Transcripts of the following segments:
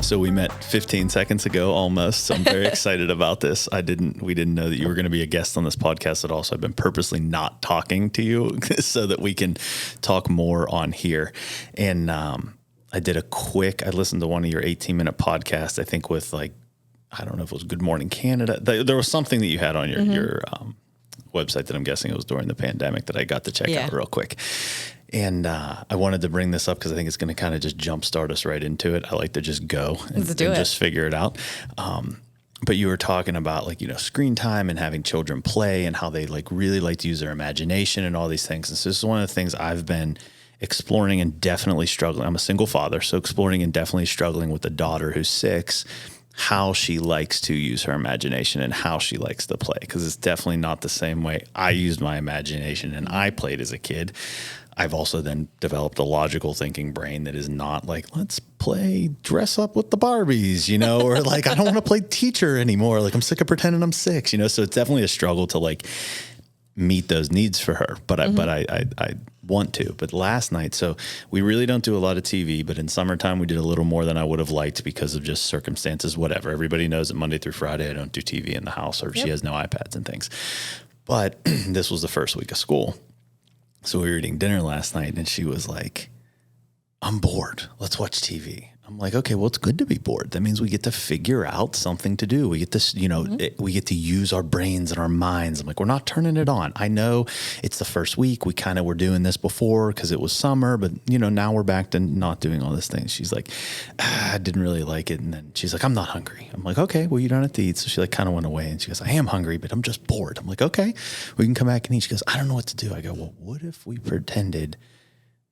So we met 15 seconds ago almost. So I'm very excited about this. We didn't know that you were going to be a guest on this podcast at all. So I've been purposely not talking to you so that we can talk more on here. And I listened to one of your 18-minute podcasts, I think with I don't know if it was Good Morning Canada. There was something that you had on your website that I'm guessing it was during the pandemic that I got to check out real quick. And I wanted to bring this up because I think it's going to kind of just jumpstart us right into it. I like to just go and just figure it out. But you were talking about screen time and having children play and how they really like to use their imagination and all these things. And so this is one of the things I've been exploring and definitely struggling. I'm a single father, so exploring and definitely struggling with a daughter who's 6, how she likes to use her imagination and how she likes to play. Because it's definitely not the same way I used my imagination and I played as a kid. I've also then developed a logical thinking brain that is not let's play dress up with the Barbies, or I don't want to play teacher anymore. I'm sick of pretending I'm 6, so it's definitely a struggle to meet those needs for her. But I want to. But last night, so we really don't do a lot of TV, but in summertime we did a little more than I would have liked because of just circumstances, whatever. Everybody knows that Monday through Friday I don't do TV in the house, or she has no iPads and things. But this was the first week of school. So we were eating dinner last night and she was like, I'm bored. Let's watch TV. I'm like, okay, well, it's good to be bored. That means we get to figure out something to do. We get this, we get to use our brains and our minds. I'm like, we're not turning it on. I know it's the first week. We kind of were doing this before because it was summer, but now we're back to not doing all this thing. She's like, I didn't really like it. And then she's like, I'm not hungry. I'm like, okay, well, you don't have to eat. So she kind of went away and she goes, I am hungry, but I'm just bored. I'm like, okay, we can come back and eat. She goes, I don't know what to do. I go, well, what if we pretended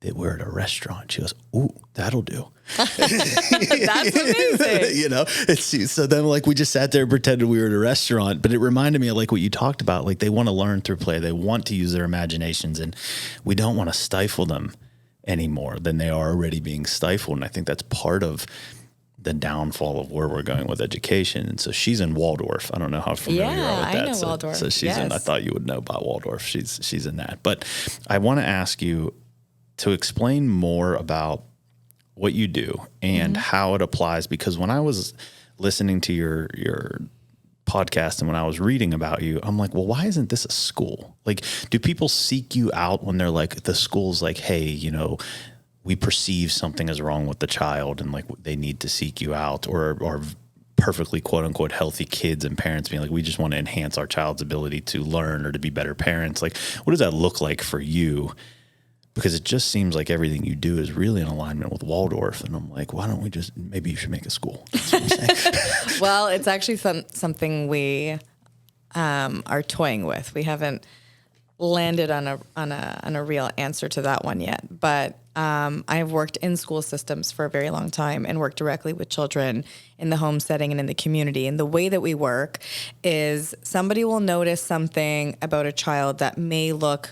that we're at a restaurant? She goes, ooh, that'll do. That's amazing. So then we just sat there and pretended we were at a restaurant, but it reminded me of what you talked about. They want to learn through play. They want to use their imaginations, and we don't want to stifle them any more than they are already being stifled. And I think that's part of the downfall of where we're going with education. And so she's in Waldorf. I don't know how familiar you are with that. I know Waldorf. So she's in, I thought you would know about Waldorf. She's in that. But I want to ask you to explain more about what you do and how it applies, because when I was listening to your podcast and when I was reading about you, I'm like, well, why isn't this a school? Do people seek you out when they're the school's hey, we perceive something is wrong with the child and they need to seek you out, or perfectly quote unquote healthy kids and parents being we just want to enhance our child's ability to learn or to be better parents? What does that look like for you? Because it just seems like everything you do is really in alignment with Waldorf. And I'm like, why don't we maybe you should make a school. That's what I'm saying. Well, it's actually something we are toying with. We haven't landed on a real answer to that one yet. But I've worked in school systems for a very long time and worked directly with children in the home setting and in the community. And the way that we work is somebody will notice something about a child that may look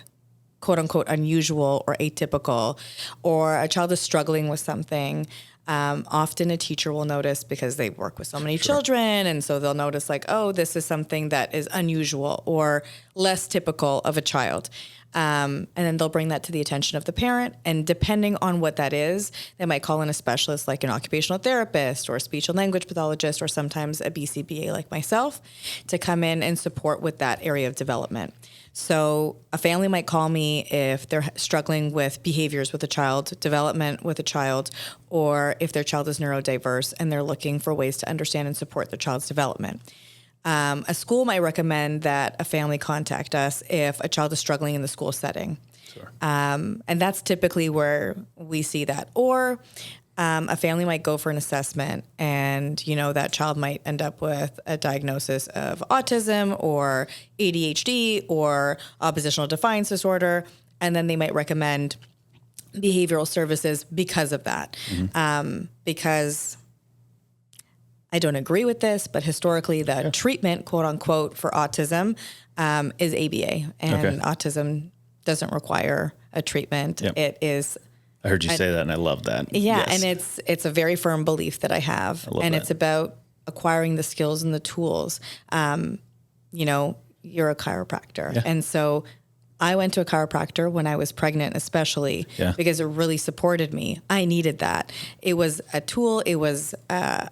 quote unquote unusual or atypical, or a child is struggling with something. Often a teacher will notice because they work with so many children. And so they'll notice oh, this is something that is unusual or less typical of a child. And then they'll bring that to the attention of the parent. And depending on what that is, they might call in a specialist like an occupational therapist or a speech and language pathologist, or sometimes a BCBA like myself, to come in and support with that area of development. So a family might call me if they're struggling with behaviors with a child, development with a child, or if their child is neurodiverse and they're looking for ways to understand and support their child's development. A school might recommend that a family contact us if a child is struggling in the school setting. Sure. And that's typically where we see that. Or a family might go for an assessment and, that child might end up with a diagnosis of autism or ADHD or oppositional defiance disorder. And then they might recommend behavioral services because of that. Because I don't agree with this, but historically the treatment, quote unquote, for autism is ABA, and autism doesn't require a treatment. Yep. It is. I heard you say that, and I love that. Yeah, yes. And it's a very firm belief that I have, and it's about acquiring the skills and the tools. You're a chiropractor, and so I went to a chiropractor when I was pregnant, especially because it really supported me. I needed that. It was a tool. It was a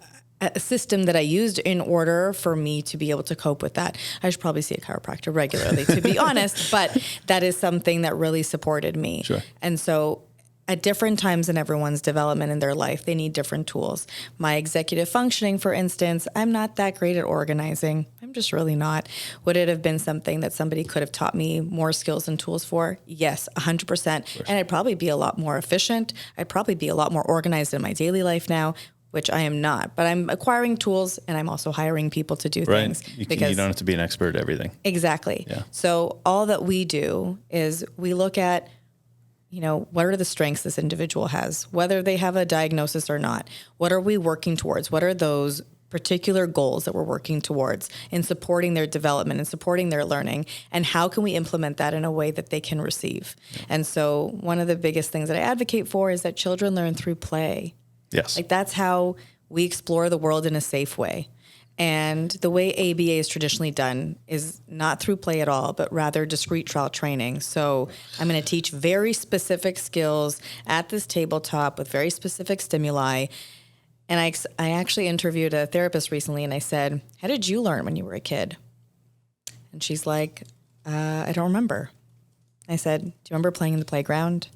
system that I used in order for me to be able to cope with that. I should probably see a chiropractor regularly, to be honest, but that is something that really supported me. Sure. And so at different times in everyone's development in their life, they need different tools. My executive functioning, for instance, I'm not that great at organizing. I'm just really not. Would it have been something that somebody could have taught me more skills and tools for? Yes, 100%. And I'd probably be a lot more efficient. I'd probably be a lot more organized in my daily life now, which I am not. But I'm acquiring tools, and I'm also hiring people to do things. You don't have to be an expert at everything. Exactly. Yeah. So all that we do is we look at, what are the strengths this individual has, whether they have a diagnosis or not. What are we working towards? What are those particular goals that we're working towards in supporting their development and supporting their learning? And how can we implement that in a way that they can receive? Yeah. And so one of the biggest things that I advocate for is that children learn through play. Yes. Like that's how we explore the world in a safe way. And the way ABA is traditionally done is not through play at all, but rather discrete trial training. So I'm going to teach very specific skills at this tabletop with very specific stimuli. And I actually interviewed a therapist recently, and I said, how did you learn when you were a kid? And she's like, I don't remember. I said, do you remember playing in the playground?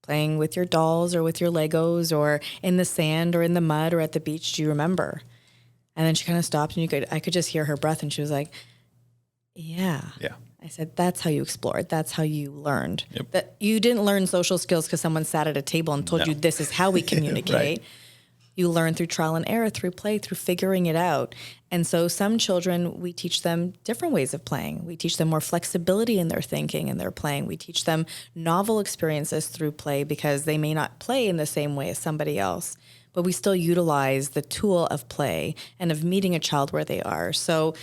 Playing with your dolls or with your Legos or in the sand or in the mud or at the beach? Do you remember? And then she kind of stopped, and I could just hear her breath, and she was like, yeah. Yeah. I said, that's how you explored. That's how you learned. Yep. That you didn't learn social skills because someone sat at a table and told you this is how we communicate. Right. You learn through trial and error, through play, through figuring it out. And so some children, we teach them different ways of playing. We teach them more flexibility in their thinking and their playing. We teach them novel experiences through play because they may not play in the same way as somebody else, but we still utilize the tool of play and of meeting a child where they are. So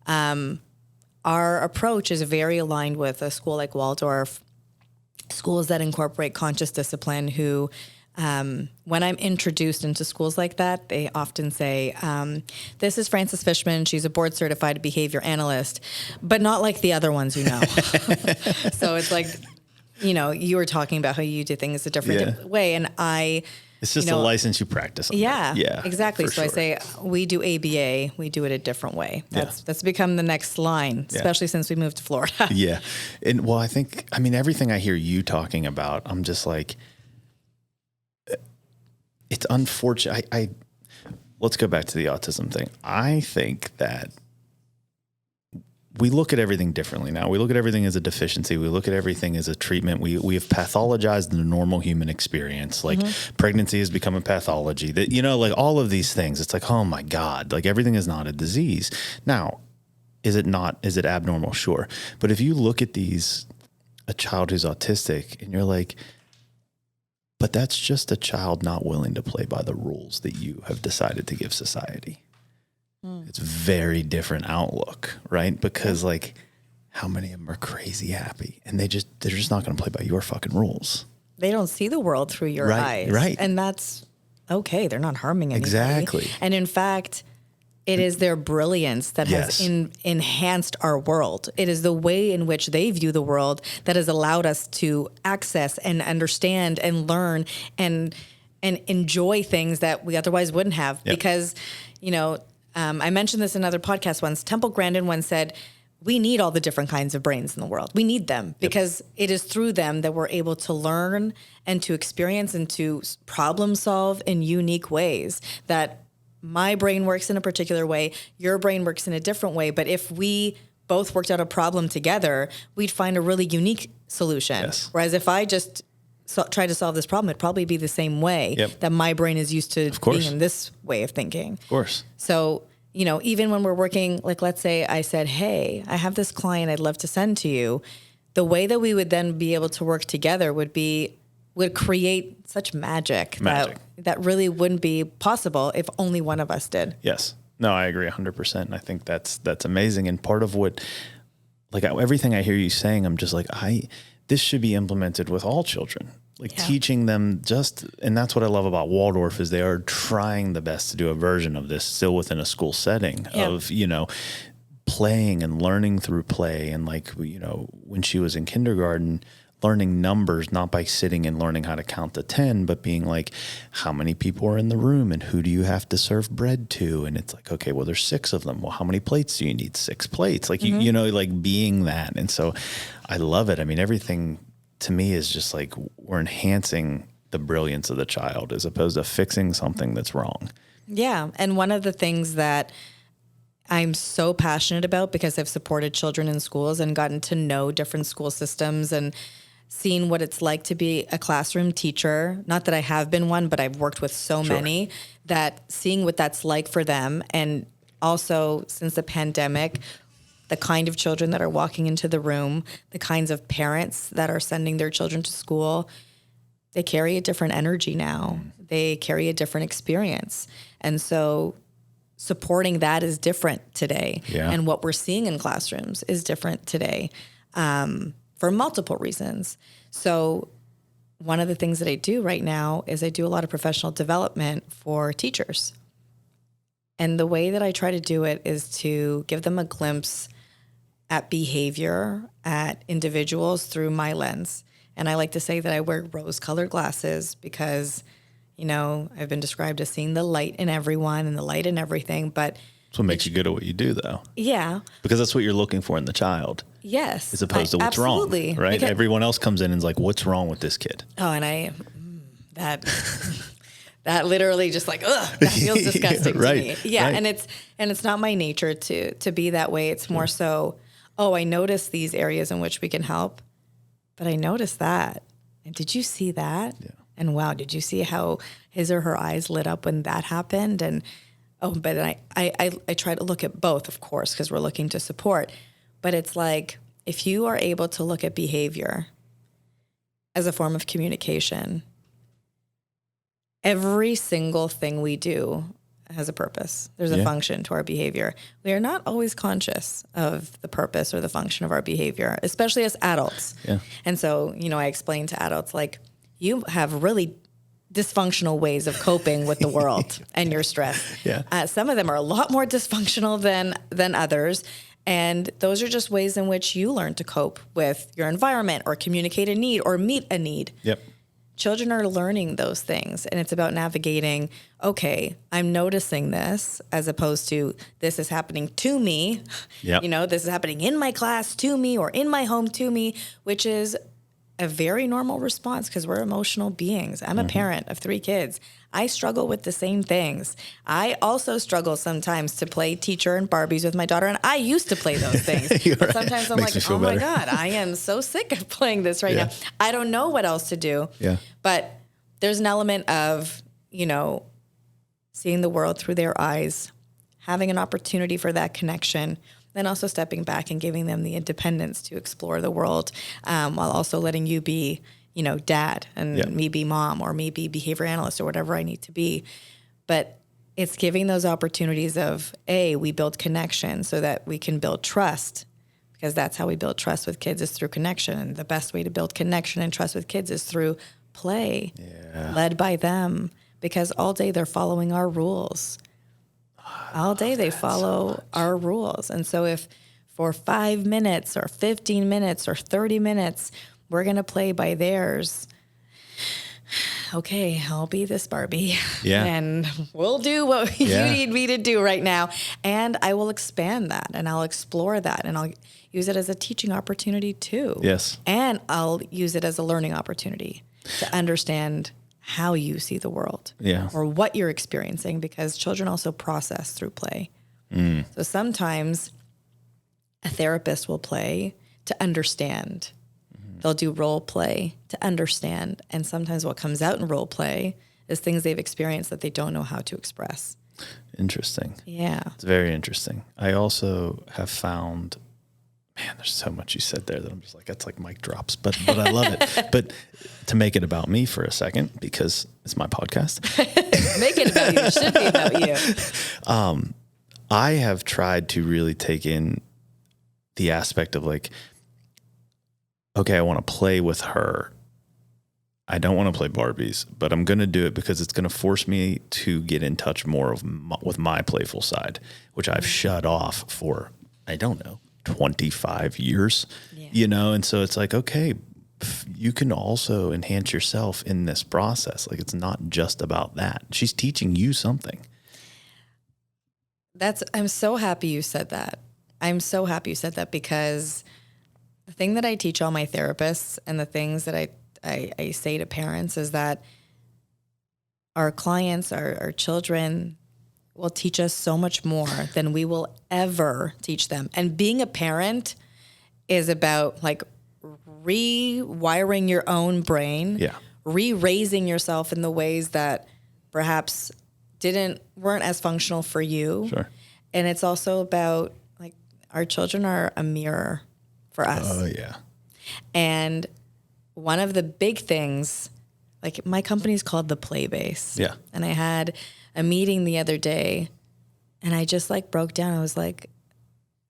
our approach is very aligned with a school like Waldorf, schools that incorporate conscious discipline who, when I'm introduced into schools like that, they often say, this is Frances Fishman. She's a Board Certified Behavior Analyst, but not like the other ones, So it's like, you were talking about how you do things a different way. And it's just a license you practice on. Yeah, yeah, exactly. So sure. I say we do ABA, we do it a different way. That's become the next line, especially since we moved to Florida. Yeah. And well, everything I hear you talking about, I'm just like, it's unfortunate. Let's go back to the autism thing. I think that we look at everything differently now. We look at everything as a deficiency. We look at everything as a treatment. We have pathologized the normal human experience. Like pregnancy has become a pathology that, like all of these things. It's like, oh my God, like everything is not a disease. Now, is it abnormal? Sure. But if you look at a child who's autistic and you're like, but that's just a child not willing to play by the rules that you have decided to give society. It's a very different outlook, right? Because like, how many of them are crazy happy and they're just not going to play by your fucking rules. They don't see the world through your eyes. Right. And that's okay. They're not harming anybody. Exactly. And in fact, it is their brilliance that has enhanced our world. It is the way in which they view the world that has allowed us to access and understand and learn and enjoy things that we otherwise wouldn't have. Yep. Because, I mentioned this in another podcast once. Temple Grandin once said, we need all the different kinds of brains in the world. We need them because it is through them that we're able to learn and to experience and to problem solve in unique ways. That my brain works in a particular way, your brain works in a different way. But if we both worked out a problem together, we'd find a really unique solution. Yes. Whereas if I just try to solve this problem, it'd probably be the same way that my brain is used to being in this way of thinking. Of course. So, even when we're working, like let's say I said, hey, I have this client I'd love to send to you. The way that we would then be able to work together would create such magic. That really wouldn't be possible if only one of us did. Yes. No, I agree 100%. And I think that's amazing. And part of what, like everything I hear you saying, I'm just like, this should be implemented with all children. Like teaching them and that's what I love about Waldorf is they are trying the best to do a version of this still within a school setting of, playing and learning through play. And like, when she was in kindergarten, learning numbers, not by sitting and learning how to count to 10, but being like, how many people are in the room and who do you have to serve bread to? And it's like, okay, well, there's 6 of them. Well, how many plates do you need? 6 plates. Like, like being that. And so I love it. I mean, everything to me is just like, we're enhancing the brilliance of the child as opposed to fixing something that's wrong. Yeah. And one of the things that I'm so passionate about, because I've supported children in schools and gotten to know different school systems and seen what it's like to be a classroom teacher. Not that I have been one, but I've worked with so many, that seeing what that's like for them. And also since the pandemic, the kind of children that are walking into the room, the kinds of parents that are sending their children to school, they carry a different energy now. They carry a different experience. And so supporting that is different today. Yeah. And what we're seeing in classrooms is different today. For multiple reasons. So one of the things that I do right now is I do a lot of professional development for teachers. And the way that I try to do it is to give them a glimpse at behavior, at individuals through my lens. And I like to say that I wear rose-colored glasses because, I've been described as seeing the light in everyone and the light in everything, but That's what makes you good at what you do, though. Yeah. Because that's what you're looking for in the child. Yes. As opposed to what's absolutely. wrong, right? Because Everyone else comes in and is like, what's wrong with this kid? Oh, and that literally just like, ugh, that feels disgusting right, to me. Yeah. Right. And it's not my nature to be that way. It's more so, I notice these areas in which we can help, but I noticed that. And did you see that? Yeah. And wow, did you see how his or her eyes lit up when that happened? And but I try to look at both, of course, because we're looking to support. But it's like, if you are able to look at behavior as a form of communication, every single thing we do has a purpose. There's a function to our behavior. We are not always conscious of the purpose or the function of our behavior, especially as adults. Yeah. And so, I explain to adults, like, you have really dysfunctional ways of coping with the world and your stress. Yeah. Some of them are a lot more dysfunctional than others. And those are just ways in which you learn to cope with your environment or communicate a need or meet a need. Yep. Children are learning those things, and it's about navigating, okay, I'm noticing this, as opposed to this is happening to me. Yep. This is happening in my class to me or in my home to me, which is a very normal response because we're emotional beings. I'm a parent of 3 kids. I struggle with the same things. I also struggle sometimes to play teacher and Barbies with my daughter, and I used to play those things. But sometimes I'm Makes like, me oh feel my better. God, I am so sick of playing this right now. I don't know what else to do. Yeah. But there's an element of, seeing the world through their eyes, having an opportunity for that connection, then also stepping back and giving them the independence to explore the world, while also letting you be, dad and me be mom or me be behavior analyst or whatever I need to be. But it's giving those opportunities of, we build connection so that we can build trust, because that's how we build trust with kids, is through connection. And the best way to build connection and trust with kids is through play, led by them, because all day they're following our rules. All day they follow our rules. And so if for 5 minutes or 15 minutes or 30 minutes, we're going to play by theirs, okay, I'll be this Barbie. Yeah. And we'll do what you need me to do right now. And I will expand that and I'll explore that and I'll use it as a teaching opportunity too. Yes. And I'll use it as a learning opportunity to understand how you see the world or what you're experiencing, because children also process through play. So sometimes a therapist will play to understand. They'll do role play to understand. And sometimes what comes out in role play is things they've experienced that they don't know how to express. Interesting. Yeah. It's very interesting. I also have found, man, there's so much you said there that I'm just like, that's like mic drops, but I love it. But to make it about me for a second, because it's my podcast. Make it about you. It should be about you. I have tried to really take in the aspect of like, okay, I want to play with her. I don't want to play Barbies, but I'm going to do it because it's going to force me to get in touch more with my playful side, which I've shut off for I don't know, 25 years, and so it's like, okay, you can also enhance yourself in this process. Like, it's not just about that. She's teaching you something. I'm so happy you said that. I'm so happy you said that, because the thing that I teach all my therapists and the things that I say to parents is that our clients, our children will teach us so much more than we will ever teach them. And being a parent is about like rewiring your own brain, re-raising yourself in the ways that perhaps weren't as functional for you. Sure. And it's also about like our children are a mirror for us. Oh yeah. And one of the big things, like my company's called the Play Base. Yeah. And I had a meeting the other day and I just like broke down. I was like,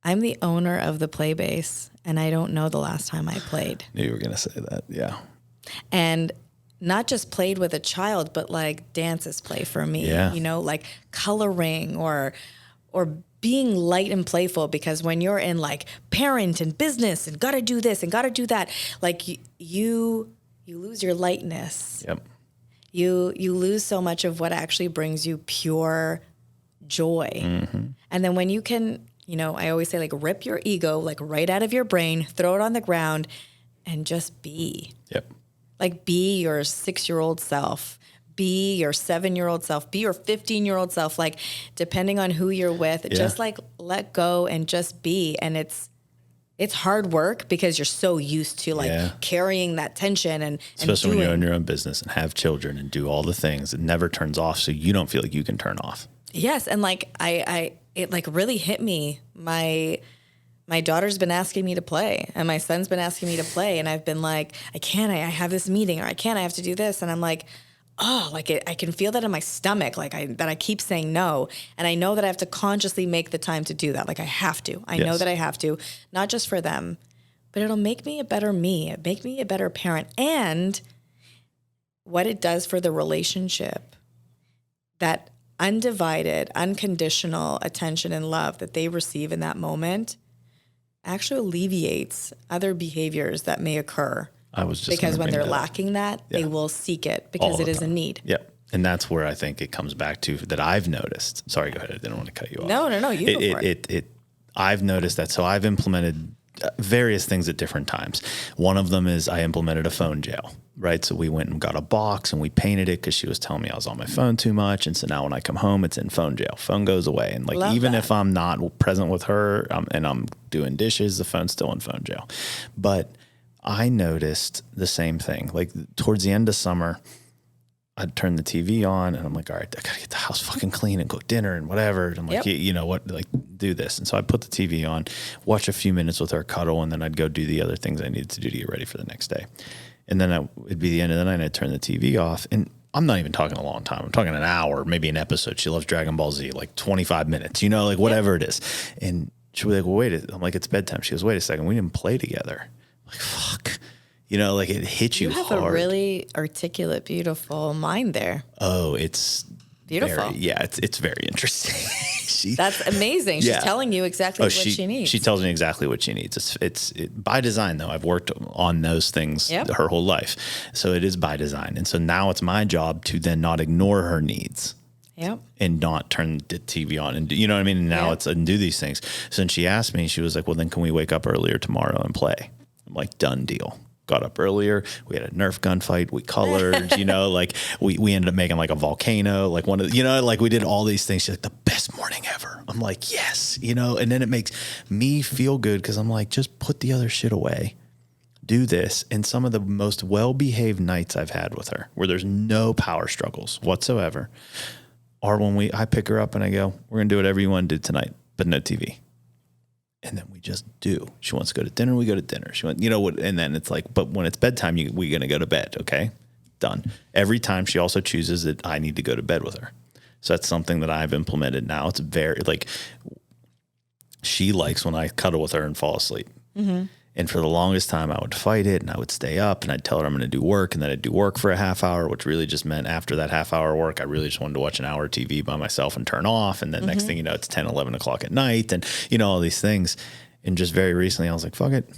I'm the owner of the Play Base and I don't know the last time I played. Knew you were going to say that. Yeah. And not just played with a child, but like dance is play for me, like coloring or being light and playful, because when you're in like parent and business and got to do this and got to do that, like you lose your lightness. Yep. You lose so much of what actually brings you pure joy. Mm-hmm. And then when you can, I always say like rip your ego like right out of your brain, throw it on the ground and just be. Yep. Like be your 6-year-old self, be your 7-year-old self, be your 15-year-old self, like depending on who you're with, just like let go and just be. And it's hard work because you're so used to like carrying that tension and especially when you own your own business and have children and do all the things. It never turns off, so you don't feel like you can turn off. Yes, and like it like really hit me. My daughter's been asking me to play and my son's been asking me to play, and I've been like, I have this meeting, or I have to do this, and I'm like, oh, like I can feel that in my stomach, like that I keep saying no. And I know that I have to consciously make the time to do that. Like I have to. I know that I have to, not just for them, but it'll make me a better me. It'll make me a better parent. And what it does for the relationship, that undivided, unconditional attention and love that they receive in that moment actually alleviates other behaviors that may occur. I was just because when they're lacking that, they will seek it because it is a need. Yep. And that's where I think it comes back to that I've noticed. Sorry, go ahead. I didn't want to cut you off. No. You go for it. I've noticed that. So I've implemented various things at different times. One of them is I implemented a phone jail, right? So we went and got a box and we painted it because she was telling me I was on my phone too much. And so now when I come home, it's in phone jail. Phone goes away. And like, even if I'm not present with her and I'm doing dishes, the phone's still in phone jail. But I noticed the same thing. Like towards the end of summer, I'd turn the TV on and I'm like, all right, I gotta get the house fucking clean and cook dinner and whatever. And I'm like, you know what, like do this. And so I put the TV on, watch a few minutes with her, cuddle, and then I'd go do the other things I needed to do to get ready for the next day. And then it'd be the end of the night and I'd turn the TV off. And I'm not even talking a long time. I'm talking an hour, maybe an episode. She loves Dragon Ball Z, like 25 minutes, like whatever it is. And she'll be like, well, wait, I'm like, it's bedtime. She goes, wait a second, we didn't play together. Like, fuck, like it hits you hard. You have a really articulate, beautiful mind there. Oh, it's beautiful. It's very interesting. That's amazing. She's telling you exactly what she needs. She tells me exactly what she needs. It's by design, though. I've worked on those things her whole life. So it is by design. And so now it's my job to then not ignore her needs. Yep. And not turn the TV on and you know what I mean? And now it's and do these things. So then she asked me, she was like, well, then can we wake up earlier tomorrow and play? I'm like, done deal. Got up earlier. We had a Nerf gun fight. We colored, like we ended up making like a volcano, like one of, like we did all these things. She's like, the best morning ever. I'm like, yes, and then it makes me feel good because I'm like, just put the other shit away. Do this. And some of the most well-behaved nights I've had with her where there's no power struggles whatsoever are when I pick her up and I go, we're going to do whatever you want to do tonight, but no TV. And then we just do. She wants to go to dinner, we go to dinner. She went, and then it's like, but when it's bedtime, we're going to go to bed. Okay, done. Every time she also chooses that I need to go to bed with her. So that's something that I've implemented now. It's very like, she likes when I cuddle with her and fall asleep. Mm-hmm. And for the longest time, I would fight it and I would stay up and I'd tell her I'm going to do work, and then I'd do work for a half hour, which really just meant after that half hour work, I really just wanted to watch an hour of TV by myself and turn off. And then next thing you know, it's 10, 11 o'clock at night and, you know, all these things. And just very recently, I was like, fuck it,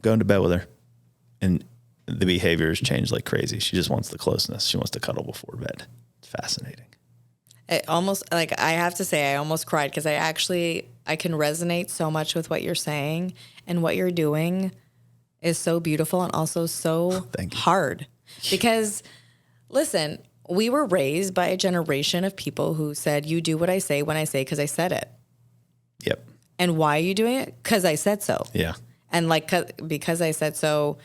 going to bed with her. And the behavior has changed like crazy. She just wants the closeness. She wants to cuddle before bed. It's fascinating. It almost, like, I have to say, I almost cried because I can resonate so much with what you're saying, and what you're doing is so beautiful and also so hard. Because, listen, we were raised by a generation of people who said, you do what I say when I say because I said it. Yep. And why are you doing it? Because I said so. Yeah. And like, because I said so,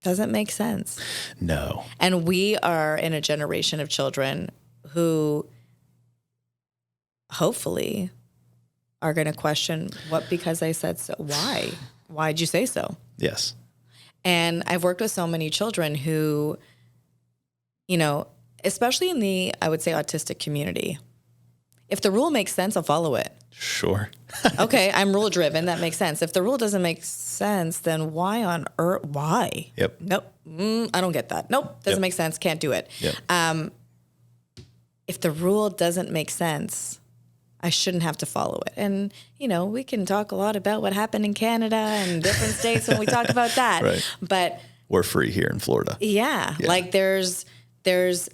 doesn't make sense. No. And we are in a generation of children who hopefully are going to question what, because I said so. Why? Why'd you say so? Yes. And I've worked with so many children who, you know, especially in the, I would say, autistic community, if the rule makes sense, I'll follow it. Sure. Okay, I'm rule driven. That makes sense. If the rule doesn't make sense, then why on earth? Why? Yep. Nope. I don't get that. Nope. Doesn't make sense. Can't do it. Yep. If the rule doesn't make sense, I shouldn't have to follow it. And, you know, we can talk a lot about what happened in Canada and different states when we talk about that. Right. But we're free here in Florida. Yeah. Like there's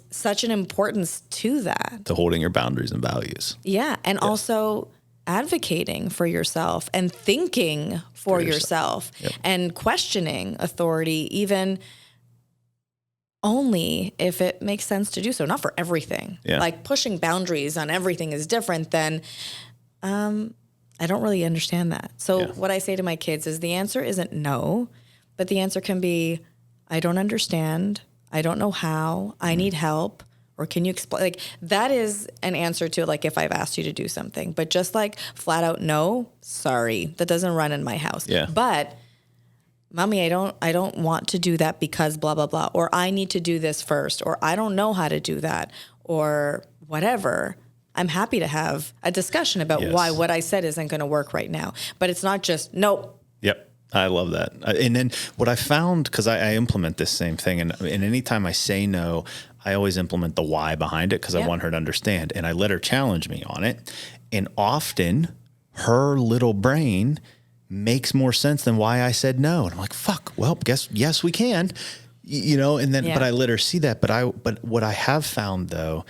such an importance to that. To holding your boundaries and values. Yeah. And also advocating for yourself and thinking for yourself. And questioning authority, even only if it makes sense to do so, not for everything. Yeah. Like pushing boundaries on everything is different than, I don't really understand that. So what I say to my kids is the answer isn't no, but the answer can be, I don't understand. I don't know how. I need help. Or can you explain? Like that is an answer to like if I've asked you to do something, but just like flat out no, sorry, that doesn't run in my house. Yeah. But mommy, I don't want to do that because blah blah blah, or I need to do this first, or I don't know how to do that, or whatever. I'm happy to have a discussion about why what I said isn't going to work right now. But it's not just nope. Yep. I love that. And then what I found, because I implement this same thing, and anytime I say no, I always implement the why behind it because I want her to understand. And I let her challenge me on it. And often her little brain makes more sense than why I said no. And I'm like, fuck, well, yes, we can, you know, and then, but I let her see that. But what I have found though,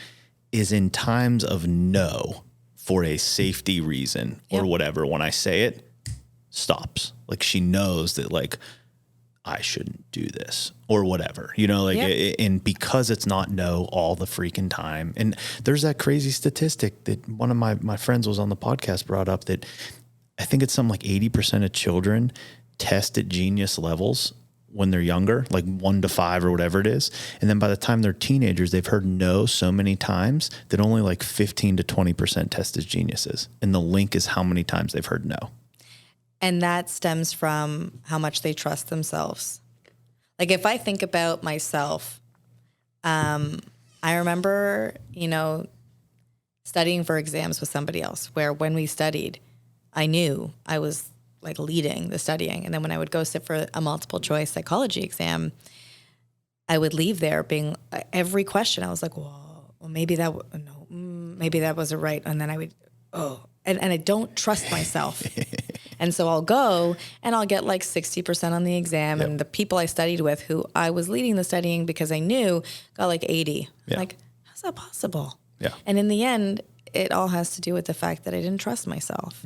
is in times of no for a safety reason or whatever, when I say it, stops. Like she knows that like, I shouldn't do this or whatever, you know, like, and because it's not no all the freaking time. And there's that crazy statistic that one of my friends was on the podcast brought up that I think it's something like 80% of children test at genius levels when they're younger, like 1 to 5 or whatever it is. And then by the time they're teenagers, they've heard no so many times that only like 15 to 20% test as geniuses. And the link is how many times they've heard no. And that stems from how much they trust themselves. Like if I think about myself, I remember, you know, studying for exams with somebody else where when we studied, I knew I was like leading the studying. And then when I would go sit for a multiple choice psychology exam, I would leave there being every question. I was like, well maybe that, maybe that wasn't right. And then I would, and I don't trust myself. And so I'll go and I'll get like 60% on the exam. And the people I studied with who I was leading the studying because I knew got like 80. Like, how's that possible? Yeah. And in the end, it all has to do with the fact that I didn't trust myself.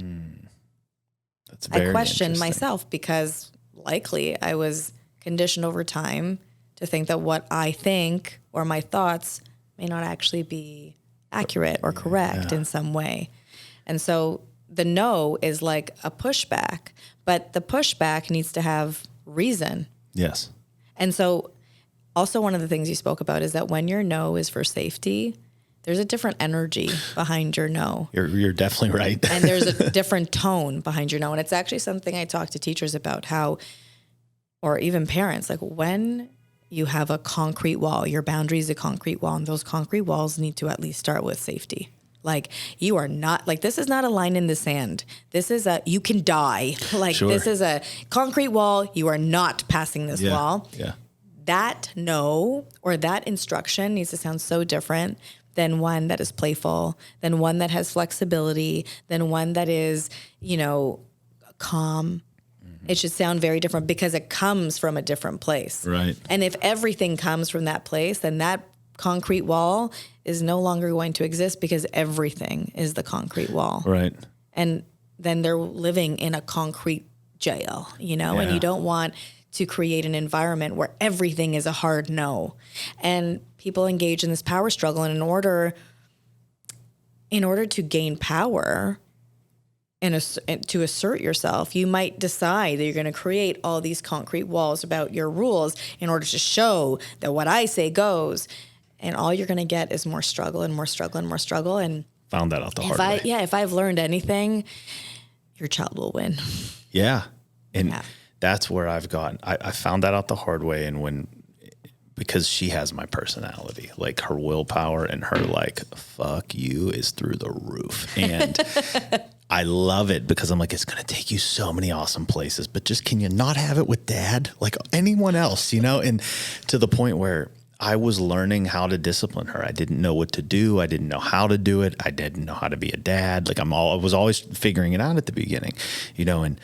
That's very I questioned myself because likely I was conditioned over time to think that what I think or my thoughts may not actually be accurate or correct in some way. And so the no is like a pushback, but the pushback needs to have reason. Yes. And so also one of the things you spoke about is that when your no is for safety, there's a different energy behind your no. You're definitely right. And there's a different tone behind your no. And it's actually something I talk to teachers about how, or even parents, like when you have a concrete wall, your boundary is a concrete wall, and those concrete walls need to at least start with safety. Like, you are not, like, this is not a line in the sand. This is you can die. Like, Sure. this is a concrete wall. You are not passing this wall. Yeah. That no, or that instruction needs to sound so different than one that is playful, than one that has flexibility, than one that is, calm. It should sound very different because it comes from a different place. Right. And if everything comes from that place, then that concrete wall is no longer going to exist because everything is the concrete wall. Right. And then they're living in a concrete jail, and you don't want to create an environment where everything is a hard no. And people engage in this power struggle. And in order to gain power and to assert yourself, you might decide that you're going to create all these concrete walls about your rules in order to show that what I say goes. And all you're going to get is more struggle and more struggle and more struggle. And found that out the hard way. Yeah, if I've learned anything, your child will win. Yeah. And that's where I've gotten, I found that out the hard way. And because she has my personality, like her willpower and her like, fuck you is through the roof. And I love it because I'm like, it's going to take you so many awesome places, but just, can you not have it with dad? Like anyone else, and to the point where I was learning how to discipline her. I didn't know what to do. I didn't know how to do it. I didn't know how to be a dad. Like I was always figuring it out at the beginning, and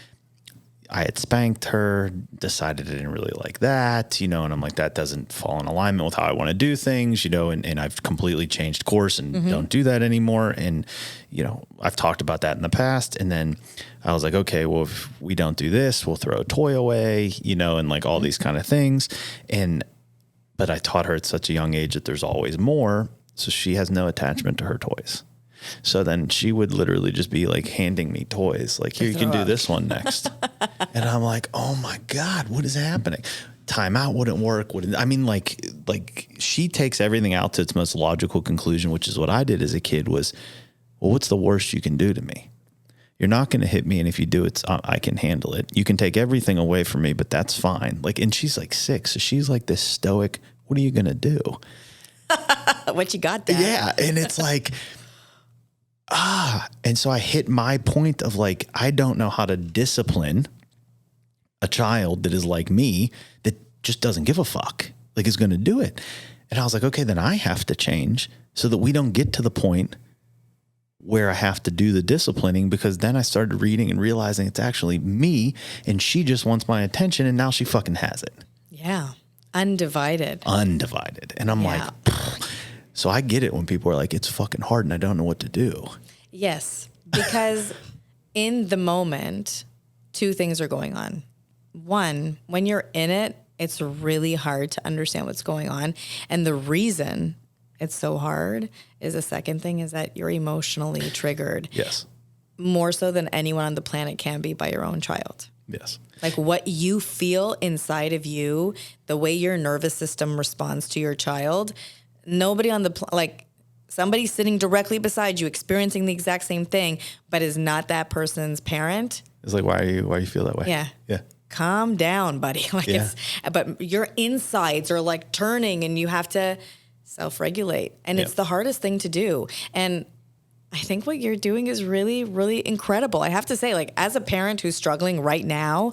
I had spanked her, decided I didn't really like that, and I'm like, that doesn't fall in alignment with how I want to do things, and I've completely changed course and don't do that anymore. And, I've talked about that in the past. And then I was like, okay, well, if we don't do this, we'll throw a toy away, and like all these kind of things. But I taught her at such a young age that there's always more. So she has no attachment to her toys. So then she would literally just be like handing me toys. Like, here, you can do this one next. And I'm like, oh my God, what is happening? Timeout wouldn't work. Like she takes everything out to its most logical conclusion, which is what I did as a kid was, well, what's the worst you can do to me? You're not going to hit me. And if you do, I can handle it. You can take everything away from me, but that's fine. Like, and she's like 6. So she's like this stoic, what are you going to do? What you got there? Yeah. And it's like, and so I hit my point of like, I don't know how to discipline a child that is like me, that just doesn't give a fuck, like is going to do it. And I was like, okay, then I have to change so that we don't get to the point where I have to do the disciplining, because then I started reading and realizing it's actually me and she just wants my attention, and now she fucking has it. Yeah. Undivided. And I'm like, so I get it when people are like, it's fucking hard and I don't know what to do. Yes, because in the moment, 2 things are going on. One, when you're in it, it's really hard to understand what's going on. And the reason it's so hard is the second thing is that you're emotionally triggered. Yes. More so than anyone on the planet can be by your own child. Yes. Like what you feel inside of you, the way your nervous system responds to your child, nobody on the somebody sitting directly beside you experiencing the exact same thing, but is not that person's parent. It's like, why you feel that way? Yeah. Yeah. Calm down, buddy. But your insides are like turning and you have to self-regulate. And it's the hardest thing to do. And I think what you're doing is really, really incredible. I have to say, like, as a parent who's struggling right now,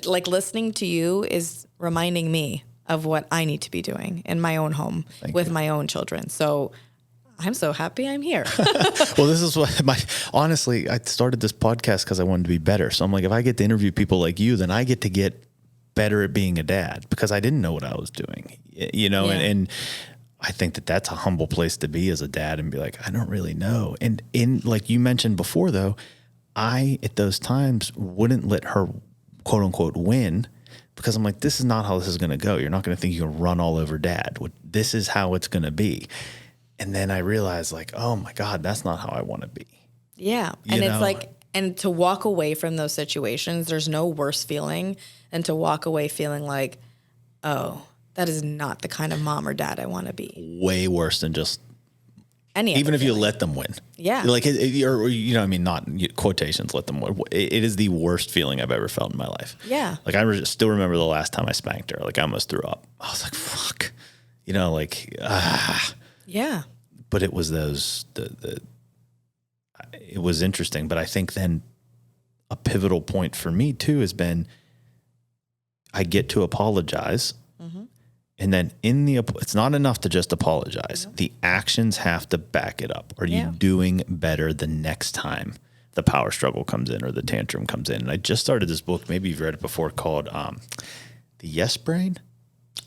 like listening to you is reminding me of what I need to be doing in my own home with my own children. So I'm so happy I'm here. Well, this is what honestly, I started this podcast because I wanted to be better. So I'm like, if I get to interview people like you, then I get to get better at being a dad, because I didn't know what I was doing, and I think that that's a humble place to be as a dad, and be like, I don't really know. And in, like you mentioned before though, I, at those times, wouldn't let her quote unquote win, because I'm like, this is not how this is going to go. You're not going to think you can run all over dad. This is how it's going to be. And then I realized, like, oh my God, that's not how I want to be. Yeah. And it's like, and to walk away from those situations, there's no worse feeling than to walk away feeling like, oh, that is not the kind of mom or dad I want to be. Way worse than just even if you let them win. Yeah. Like, not quotations, let them win. It is the worst feeling I've ever felt in my life. Yeah. Like, I still remember the last time I spanked her. Like, I almost threw up. I was like, fuck. Yeah. But it was the it was interesting. But I think then a pivotal point for me too has been, I get to apologize. And then it's not enough to just apologize. The actions have to back it up. Are you doing better the next time the power struggle comes in or the tantrum comes in? And I just started this book, maybe you've read it before, called The Yes Brain.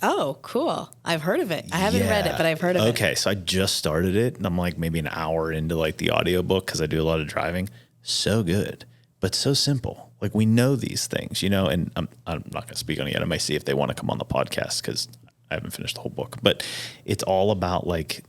Oh, cool. I've heard of it. I haven't read it, but I've heard of it. Okay, so I just started it, and I'm like maybe an hour into like the audiobook because I do a lot of driving. So good, but so simple. Like we know these things, you know, and I'm not going to speak on it yet. I might see if they want to come on the podcast because I haven't finished the whole book, but it's all about like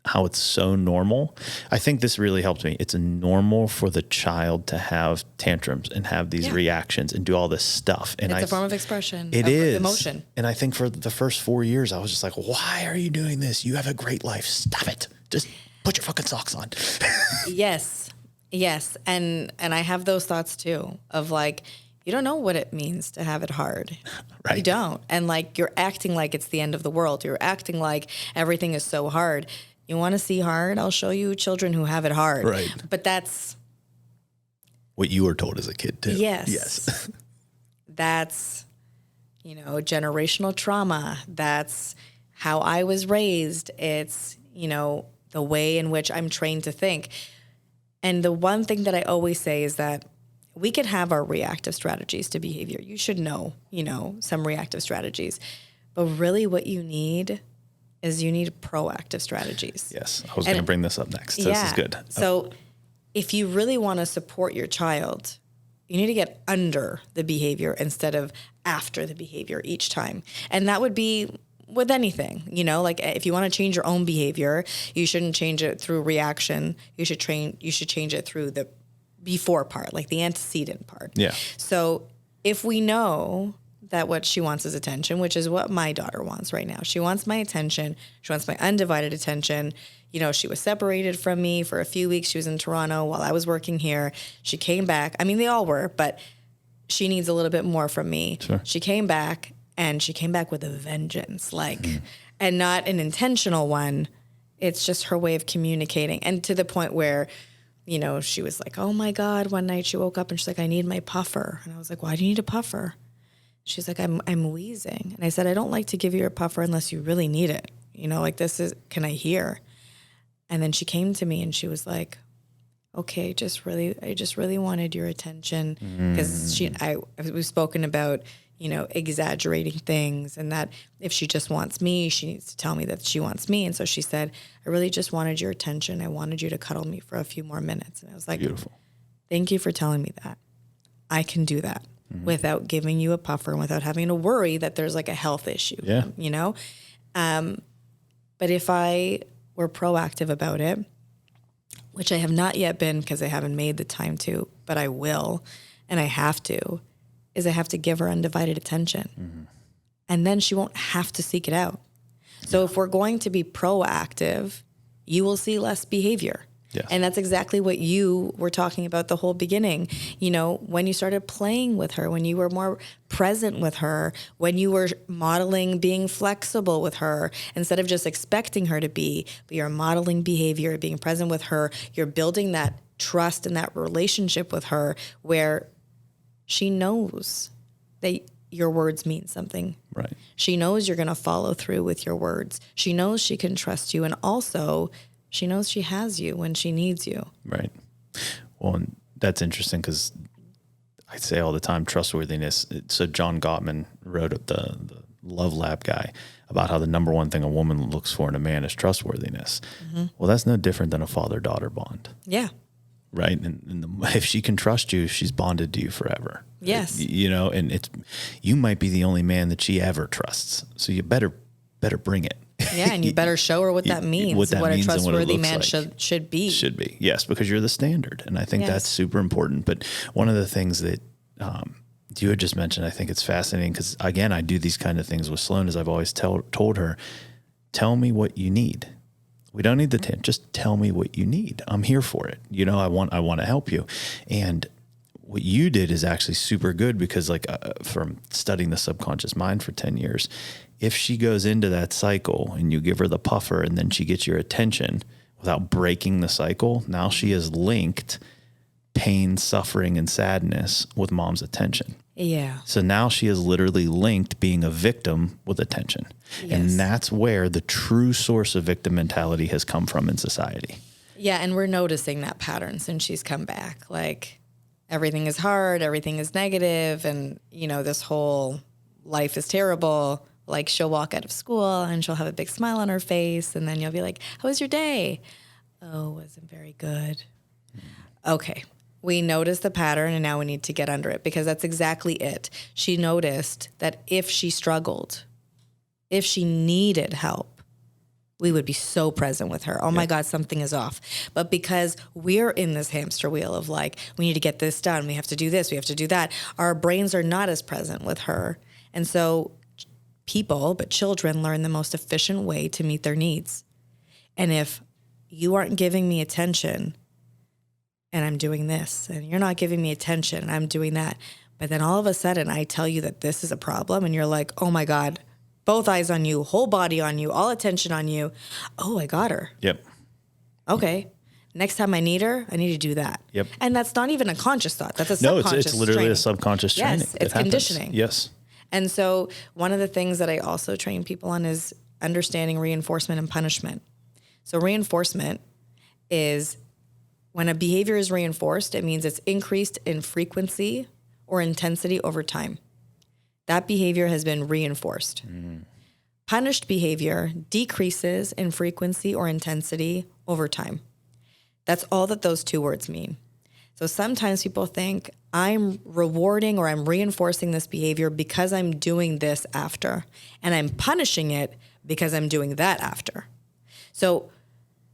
how it's so normal. I think this really helped me. It's normal for the child to have tantrums and have these reactions and do all this stuff. And it's a form of expression. It is emotion. And I think for the first 4 years, I was just like, why are you doing this? You have a great life. Stop it. Just put your fucking socks on. Yes. And I have those thoughts too of like, you don't know what it means to have it hard. Right. You don't. And like, you're acting like it's the end of the world. You're acting like everything is so hard. You want to see hard? I'll show you children who have it hard. Right. But that's what you were told as a kid too. Yes. That's, generational trauma. That's how I was raised. It's, the way in which I'm trained to think. And the one thing that I always say is that we could have our reactive strategies to behavior. You should know, some reactive strategies. But really what you need is you need proactive strategies. Yes. I was going to bring this up next. This is good. So if you really want to support your child, you need to get under the behavior instead of after the behavior each time. And that would be with anything, like if you want to change your own behavior, you shouldn't change it through reaction. You should change it through the before part, like the antecedent part. Yeah. So if we know that what she wants is attention, which is what my daughter wants right now. She wants my attention. She wants my undivided attention. She was separated from me for a few weeks. She was in Toronto while I was working here. She came back. I mean, they all were, but she needs a little bit more from me. Sure. She came back, and she came back with a vengeance, and not an intentional one. It's just her way of communicating. And to the point where, she was like, oh my God, one night she woke up and she's like, I need my puffer. And I was like, why do you need a puffer? She's like, I'm wheezing. And I said, I don't like to give you a puffer unless you really need it. Can I hear? And then she came to me and she was like, okay, I just really wanted your attention. Because we've spoken about, exaggerating things, and that if she just wants me, she needs to tell me that she wants me. And so she said, I really just wanted your attention. I wanted you to cuddle me for a few more minutes. And I was like, beautiful. Thank you for telling me that. I can do that without giving you a puffer and without having to worry that there's like a health issue, But if I were proactive about it, which I have not yet been because I haven't made the time to, but I will, and I have to, is I have to give her undivided attention. And then she won't have to seek it out. So if we're going to be proactive, you will see less behavior. Yes. And that's exactly what you were talking about the whole beginning. When you started playing with her, when you were more present with her, when you were modeling being flexible with her, instead of just expecting her to be, but you're modeling behavior, being present with her, you're building that trust and that relationship with her where she knows that your words mean something. Right. She knows you're going to follow through with your words. She knows she can trust you. And also, she knows she has you when she needs you. Right. Well, and that's interesting because I say all the time, trustworthiness. So John Gottman wrote the Love Lab guy about how the number one thing a woman looks for in a man is trustworthiness. Well, that's no different than a father-daughter bond. Yeah. Right. And if she can trust you, she's bonded to you forever. Yes. And you might be the only man that she ever trusts. So you better bring it. Yeah. And you better show her what that means, what a trustworthy man should be. Should be. Yes. Because you're the standard. And I think that's super important. But one of the things that, you had just mentioned, I think it's fascinating because again, I do these kind of things with Sloan as I've always told her, tell me what you need. We don't need the tip. Just tell me what you need. I'm here for it. I want to help you. And what you did is actually super good because from studying the subconscious mind for 10 years, if she goes into that cycle and you give her the puffer and then she gets your attention, without breaking the cycle, now she has linked pain, suffering, and sadness with mom's attention. Yeah. So now she has literally linked being a victim with attention. Yes. And that's where the true source of victim mentality has come from in society. Yeah, and we're noticing that pattern since she's come back. Like, everything is hard, everything is negative, and, you know, this whole life is terrible. Like, she'll walk out of school and she'll have a big smile on her face, and then you'll be like, how was your day? Oh, wasn't very good. Okay. We noticed the pattern, and now we need to get under it, because that's exactly it. She noticed that if she struggled, if she needed help, we would be so present with her. Oh my God, something is off. But because we're in this hamster wheel of like, we need to get this done, we have to do this, we have to do that, our brains are not as present with her. And so people, but children, learn the most efficient way to meet their needs. And if you aren't giving me attention, and I'm doing this, and you're not giving me attention, and I'm doing that, but then all of a sudden I tell you that this is a problem, and you're like, oh my God, both eyes on you, whole body on you, all attention on you. Oh, I got her. Yep. Okay. Next time I need her, I need to do that. Yep. And that's not even a conscious thought. That's a subconscious it's literally training. a subconscious training. Yes, it's conditioning. Yes. And so one of the things that I also train people on is understanding reinforcement and punishment. So reinforcement is when a behavior is reinforced, it means it's increased in frequency or intensity over time. That behavior has been reinforced. Punished behavior decreases in frequency or intensity over time. That's all that those two words mean. So sometimes people think I'm rewarding or I'm reinforcing this behavior because I'm doing this after, and I'm punishing it because I'm doing that after. So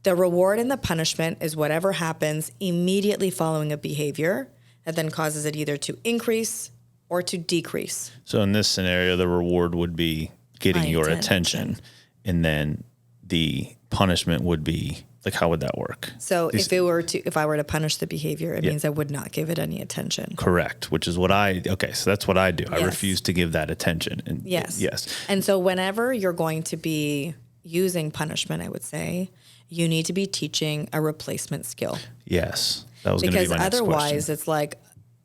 the reward and the punishment is whatever happens immediately following a behavior that then causes it either to increase or to decrease. So in this scenario, the reward would be getting your attention, and then the punishment would be, like, how would that work? So if I were to punish the behavior, it means I would not give it any attention. Correct, which is what so that's what I do. I refuse to give that attention. And yes. Yes. And so whenever you're going to be using punishment, I would say, you need to be teaching a replacement skill. Yes. That was going to be my next question. Because otherwise it's like,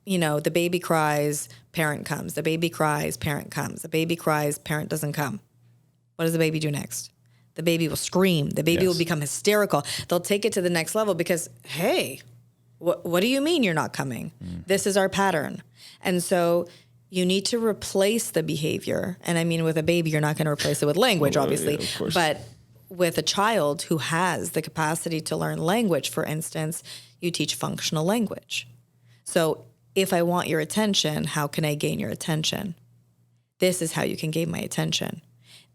you know, the baby cries, parent comes. The baby cries, parent comes. The baby cries, parent doesn't come. What does the baby do next? The baby will scream. The baby will become hysterical. They'll take it to the next level because, hey, what do you mean you're not coming? This is our pattern. And so you need to replace the behavior. And I mean, with a baby, you're not going to replace it with language, obviously. Yeah, of course. But with a child who has the capacity to learn language, for instance, you teach functional language. So if I want your attention, how can I gain your attention? This is how you can gain my attention.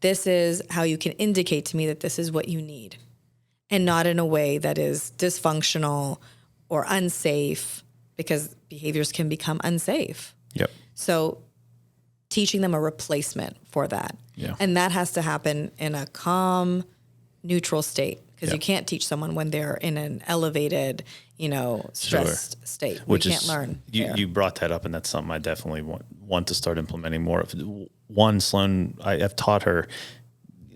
This is how you can indicate to me that this is what you need, and not in a way that is dysfunctional or unsafe, because behaviors can become unsafe. Yep. So teaching them a replacement for that. Yeah. And that has to happen in a calm, neutral state, because you can't teach someone when they're in an elevated, stressed state. Which we can't learn. You brought that up, and that's something I definitely want to start implementing more of. One, Sloan, I've taught her,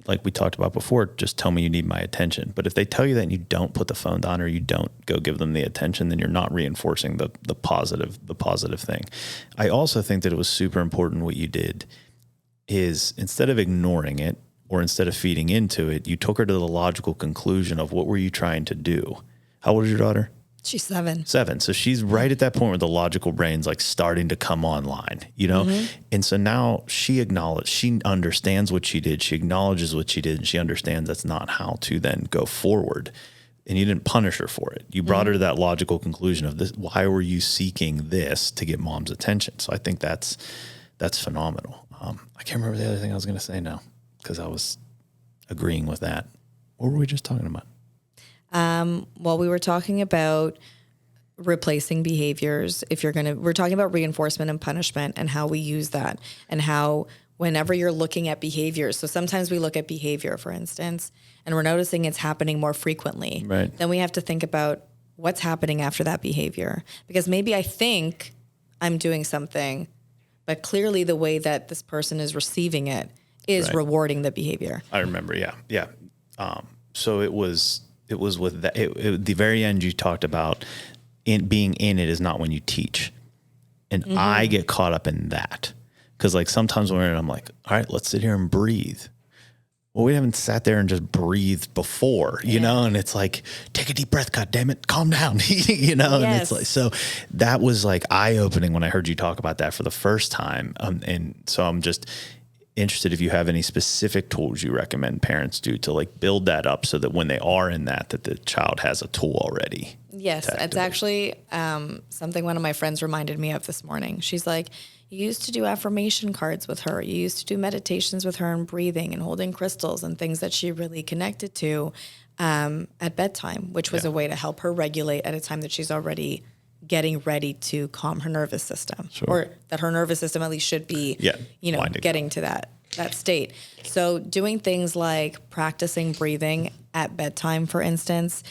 like we talked about before, just tell me you need my attention. But if they tell you that and you don't put the phone down or you don't go give them the attention, then you're not reinforcing the positive thing. I also think that it was super important what you did is, instead of ignoring it or instead of feeding into it, you took her to the logical conclusion of what were you trying to do? How old is your daughter? She's 7. 7. So she's right at that point where the logical brain's like starting to come online, And so now she understands what she did. She acknowledges what she did, and she understands that's not how to then go forward. And you didn't punish her for it. You brought her to that logical conclusion of this. Why were you seeking this to get mom's attention? So I think that's phenomenal. I can't remember the other thing I was going to say now, because I was agreeing with that. What were we just talking about? Well, we were talking about replacing behaviors. We're talking about reinforcement and punishment and how we use that, and how whenever you're looking at behaviors. So sometimes we look at behavior, for instance, and we're noticing it's happening more frequently. Right. Then we have to think about what's happening after that behavior, because maybe I think I'm doing something, but clearly the way that this person is receiving it is rewarding the behavior. I remember. Yeah. So it was with that, the very end you talked about being in it is not when you teach. And I get caught up in that. Cause like sometimes when I'm like, all right, let's sit here and breathe. Well, we haven't sat there and just breathed before, you know, and it's like, take a deep breath, God damn it, calm down, you know, and it's like, so that was like eye opening when I heard you talk about that for the first time. And so I'm just interested if you have any specific tools you recommend parents do to like build that up so that when they are in that the child has a tool already. Yes, it's actually something one of my friends reminded me of this morning. She's like, you used to do affirmation cards with her. You used to do meditations with her and breathing and holding crystals and things that she really connected to at bedtime, which was a way to help her regulate at a time that she's already getting ready to calm her nervous system, or that her nervous system at least should be, getting to that state. So doing things like practicing breathing at bedtime, for instance,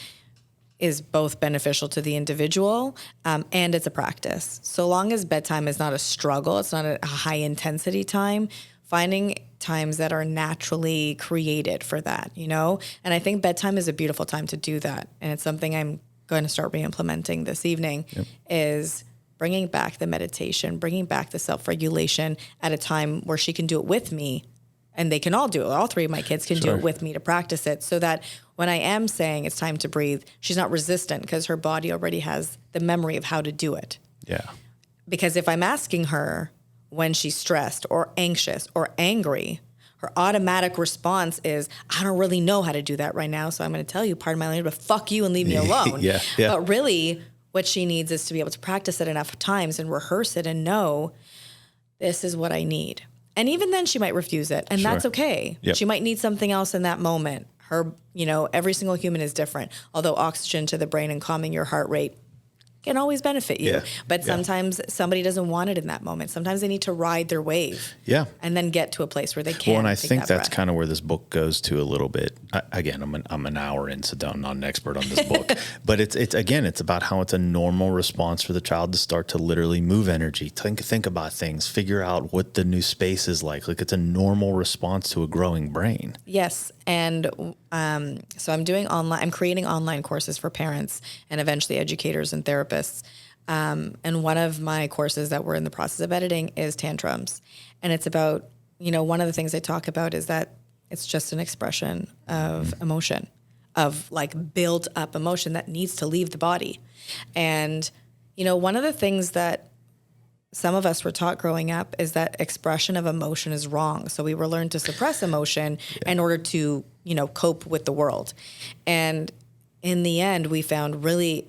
is both beneficial to the individual and it's a practice. So long as bedtime is not a struggle, it's not a high intensity time, finding times that are naturally created for that, you know? And I think bedtime is a beautiful time to do that. And it's something I'm going to start re-implementing this evening is bringing back the meditation, bringing back the self-regulation at a time where she can do it with me. And they can all do it. All three of my kids can do it with me to practice it so that when I am saying it's time to breathe, she's not resistant because her body already has the memory of how to do it. Yeah. Because if I'm asking her when she's stressed or anxious or angry, her automatic response is, I don't really know how to do that right now, so I'm going to tell you, pardon my language, but fuck you and leave me alone. But really, what she needs is to be able to practice it enough times and rehearse it and know this is what I need. And even then she might refuse it, and that's okay. She might need something else in that moment. Every single human is different, although oxygen to the brain and calming your heart rate can always benefit you. But sometimes somebody doesn't want it in that moment. Sometimes they need to ride their wave and then get to a place where they can. Well, and I think that's kind of where this book goes to a little bit. Again, I'm an hour in, so I'm not an expert on this book. But it's about how it's a normal response for the child to start to literally move energy, think about things, figure out what the new space is like. Like it's a normal response to a growing brain. Yes. And so I'm creating online courses for parents and eventually educators and therapists. And one of my courses that we're in the process of editing is tantrums. And it's about, one of the things I talk about is that it's just an expression of emotion, of like built up emotion that needs to leave the body. And, one of the things that some of us were taught growing up is that expression of emotion is wrong. So we were learned to suppress emotion in order to, cope with the world. And in the end, we found really,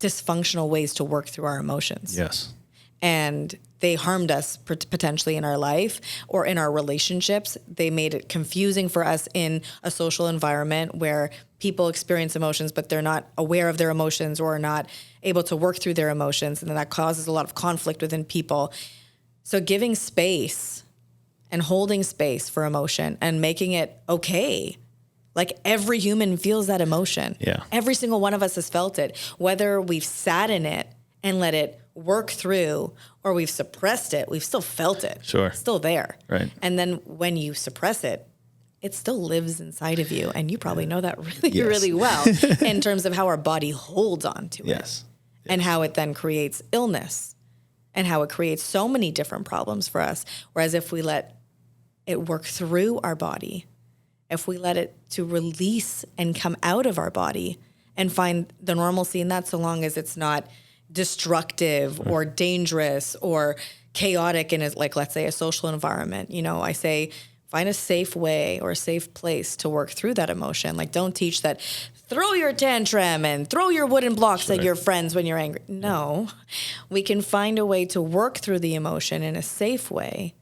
dysfunctional ways to work through our emotions. Yes. And they harmed us potentially in our life or in our relationships. They made it confusing for us in a social environment where people experience emotions, but they're not aware of their emotions or are not able to work through their emotions. And then that causes a lot of conflict within people. So giving space and holding space for emotion and making it okay. Like every human feels that emotion. Yeah. Every single one of us has felt it, whether we've sat in it and let it work through or we've suppressed it, we've still felt it. Sure. It's still there. Right. And then when you suppress it, it still lives inside of you. And you probably know that really well in terms of how our body holds on to it. And how it then creates illness and how it creates so many different problems for us. Whereas if we let it work through our body, if we let it to release and come out of our body and find the normalcy in that, so long as it's not destructive or dangerous or chaotic in like, let's say, a social environment. I say find a safe way or a safe place to work through that emotion. Like don't teach that throw your tantrum and throw your wooden blocks at your friends when you're angry. No, we can find a way to work through the emotion in a safe way.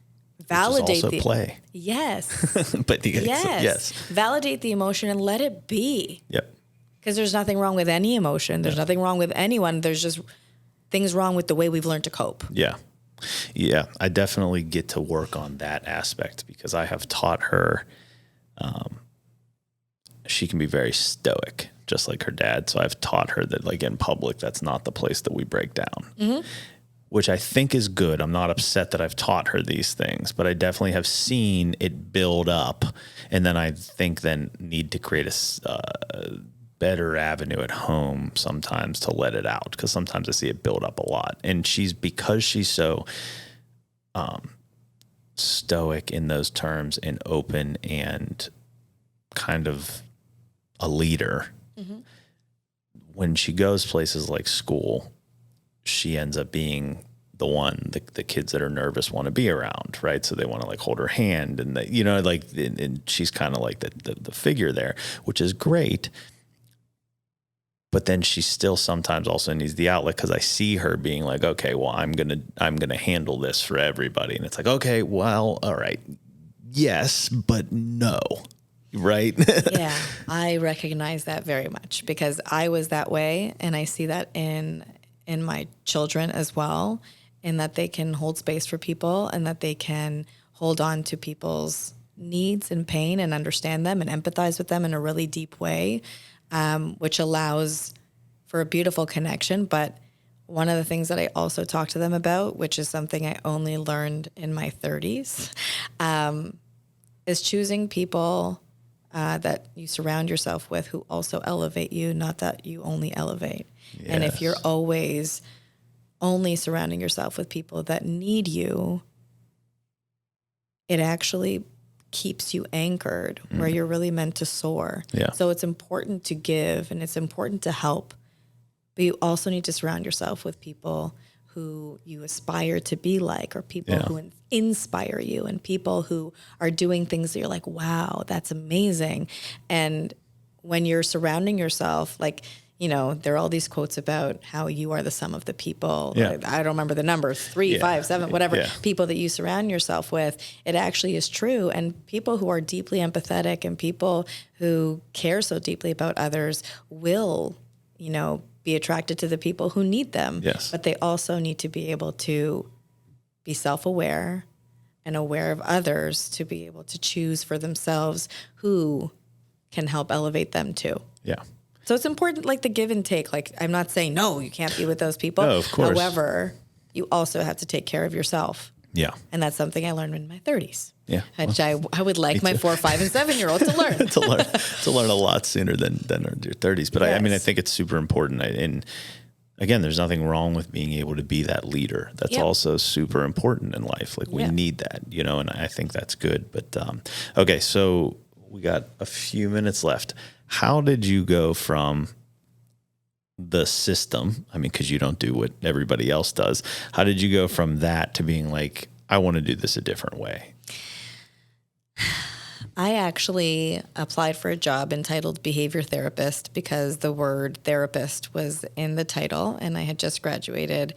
Validate the play. Yes. But yes. Validate the emotion and let it be. Yep. Because there's nothing wrong with any emotion. There's nothing wrong with anyone. There's just things wrong with the way we've learned to cope. Yeah. Yeah. I definitely get to work on that aspect because I have taught her, she can be very stoic, just like her dad. So I've taught her that like in public, that's not the place that we break down. Mm-hmm. which I think is good. I'm not upset that I've taught her these things, but I definitely have seen it build up. And then I think then need to create a better avenue at home sometimes to let it out, because sometimes I see it build up a lot. And because she's so stoic in those terms and open and kind of a leader, when she goes places like school, she ends up being the one the kids that are nervous want to be around, right? So they want to like hold her hand, and and she's kind of like the figure there, which is great. But then she still sometimes also needs the outlet, because I see her being like, okay, well, I'm gonna handle this for everybody, and it's like, okay, well, all right, yes, but no. Right? Yeah, I recognize that very much, because I was that way, and I see that in my children as well, in that they can hold space for people, and that they can hold on to people's needs and pain and understand them and empathize with them in a really deep way, which allows for a beautiful connection. But one of the things that I also talk to them about, which is something I only learned in my 30s, is choosing people that you surround yourself with who also elevate you, not that you only elevate. Yes. And if you're always only surrounding yourself with people that need you, it actually keeps you anchored where you're really meant to soar. Yeah. So it's important to give, and it's important to help, but you also need to surround yourself with people who you aspire to be like, or people who inspire you, and people who are doing things that you're like, wow, that's amazing. And when you're surrounding yourself, like, there are all these quotes about how you are the sum of the people. Yeah. I don't remember the numbers, 3, 5, 7, whatever, people that you surround yourself with. It actually is true. And people who are deeply empathetic and people who care so deeply about others will, be attracted to the people who need them. Yes. But they also need to be able to be self-aware and aware of others, to be able to choose for themselves who can help elevate them too. Yeah. So it's important, like the give and take. Like, I'm not saying, no, you can't be with those people. No, of course. However, you also have to take care of yourself. Yeah. And that's something I learned in my 30s. Yeah. Which I would like my 4, 5, and 7-year-old to learn. to learn a lot sooner than your 30s. But yes. I think it's super important. And again, there's nothing wrong with being able to be that leader. That's also super important in life. Like, we need that, and I think that's good. But okay, so we got a few minutes left. How did you go from the system? Because you don't do what everybody else does. How did you go from that to being like, I want to do this a different way? I actually applied for a job entitled behavior therapist because the word therapist was in the title, and I had just graduated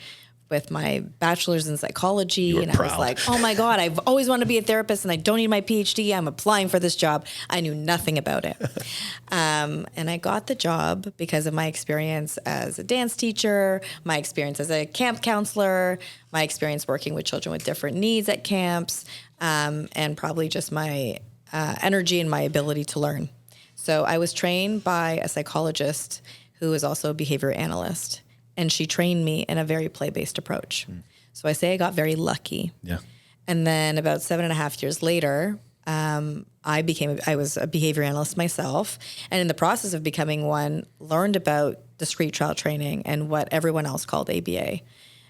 with my bachelor's in psychology, and proud. I was like, oh my God, I've always wanted to be a therapist, and I don't need my PhD. I'm applying for this job. I knew nothing about it. And I got the job because of my experience as a dance teacher, my experience as a camp counselor, my experience working with children with different needs at camps, and probably just my energy and my ability to learn. So I was trained by a psychologist who is also a behavior analyst. And she trained me in a very play-based approach. So I say I got very lucky. Yeah. And then about 7.5 years later, I was a behavior analyst myself. And in the process of becoming one, learned about discrete child training and what everyone else called ABA.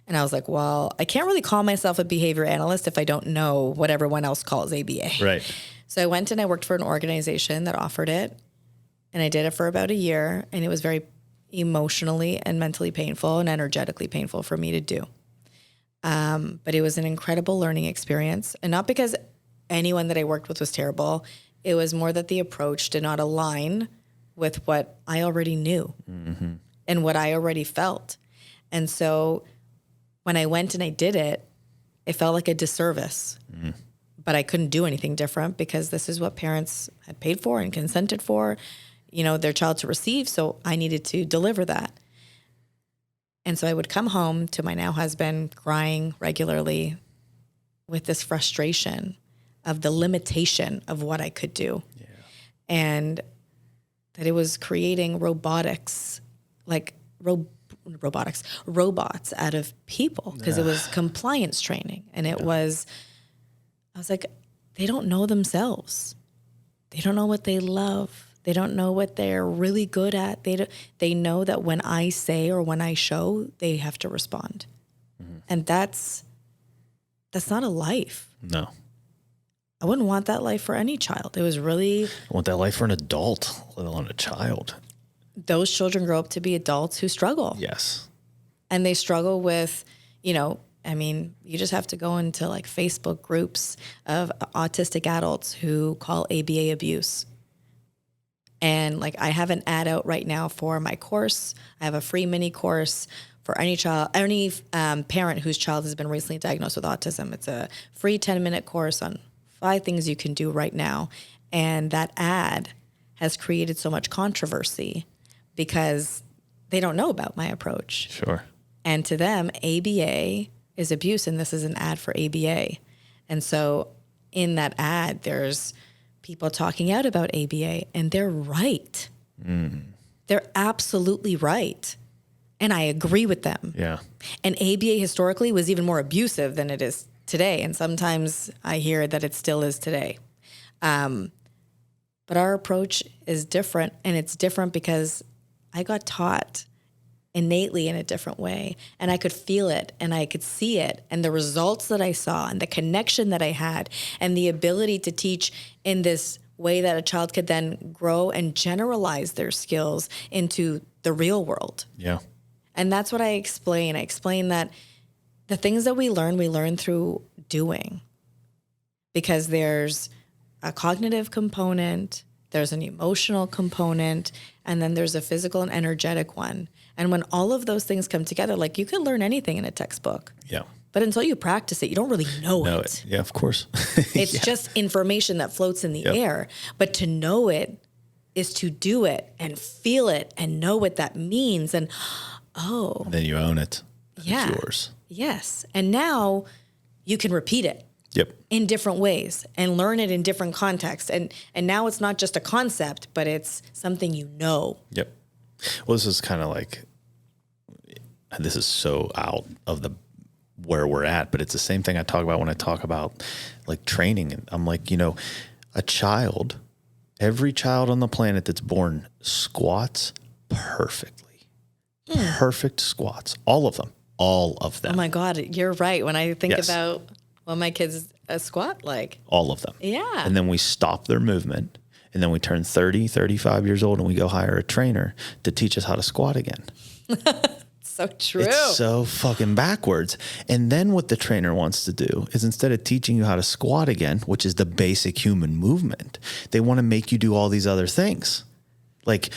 And I was like, well, I can't really call myself a behavior analyst if I don't know what everyone else calls ABA. Right. So I went and I worked for an organization that offered it. And I did it for about a year. And it was very emotionally and mentally painful and energetically painful for me to do. But it was an incredible learning experience. And not because anyone that I worked with was terrible. It was more that the approach did not align with what I already knew and what I already felt. And so when I went and I did it, it felt like a disservice. But I couldn't do anything different because this is what parents had paid for and consented for, their child to receive. So I needed to deliver that. And so I would come home to my now husband crying regularly with this frustration of the limitation of what I could do. Yeah. And that it was creating robotics, like robots out of people because it was compliance training. And I was like, they don't know themselves. They don't know what they love. They don't know what they're really good at. They know that when I say or when I show, they have to respond. Mm-hmm. And that's not a life. No. I wouldn't want that life for any child. It was really... I want that life for an adult, let alone a child. Those children grow up to be adults who struggle. Yes. And they struggle with, you just have to go into like Facebook groups of autistic adults who call ABA abuse. And like, I have an ad out right now for my course. I have a free mini course for any parent whose child has been recently diagnosed with autism. It's a free 10-minute course on 5 things you can do right now. And that ad has created so much controversy because they don't know about my approach. Sure. And to them, ABA is abuse, and this is an ad for ABA. And so in that ad, there's people talking out about ABA, and they're right. Mm. They're absolutely right. And I agree with them. Yeah. And ABA historically was even more abusive than it is today. And sometimes I hear that it still is today. But our approach is different, and it's different because I got taught innately in a different way, and I could feel it and I could see it, and the results that I saw and the connection that I had and the ability to teach in this way that a child could then grow and generalize their skills into the real world. Yeah. And that's what I explain. I explain that the things that we learn through doing, because there's a cognitive component, there's an emotional component, and then there's a physical and energetic one. And when all of those things come together, like, you can learn anything in a textbook. Yeah. But until you practice it, you don't really know it. Yeah, of course. It's just information that floats in the air. But to know it is to do it and feel it and know what that means. And then you own it. Yeah. It's yours. Yes. And now you can repeat it. Yep. In different ways and learn it in different contexts. And now it's not just a concept, but it's something you know. Yep. Well, this is kind of like, this is so out of the where we're at, but it's the same thing I talk about when I talk about like training. And I'm like, a child, every child on the planet that's born squats perfectly. Perfect squats. All of them. All of them. Oh my God, you're right. When I think about what my kids squat like. All of them. Yeah. And then we stop their movement, and then we turn 30, 35 years old, and we go hire a trainer to teach us how to squat again. So true. It's so fucking backwards. And then what the trainer wants to do is, instead of teaching you how to squat again, which is the basic human movement, they want to make you do all these other things. Like,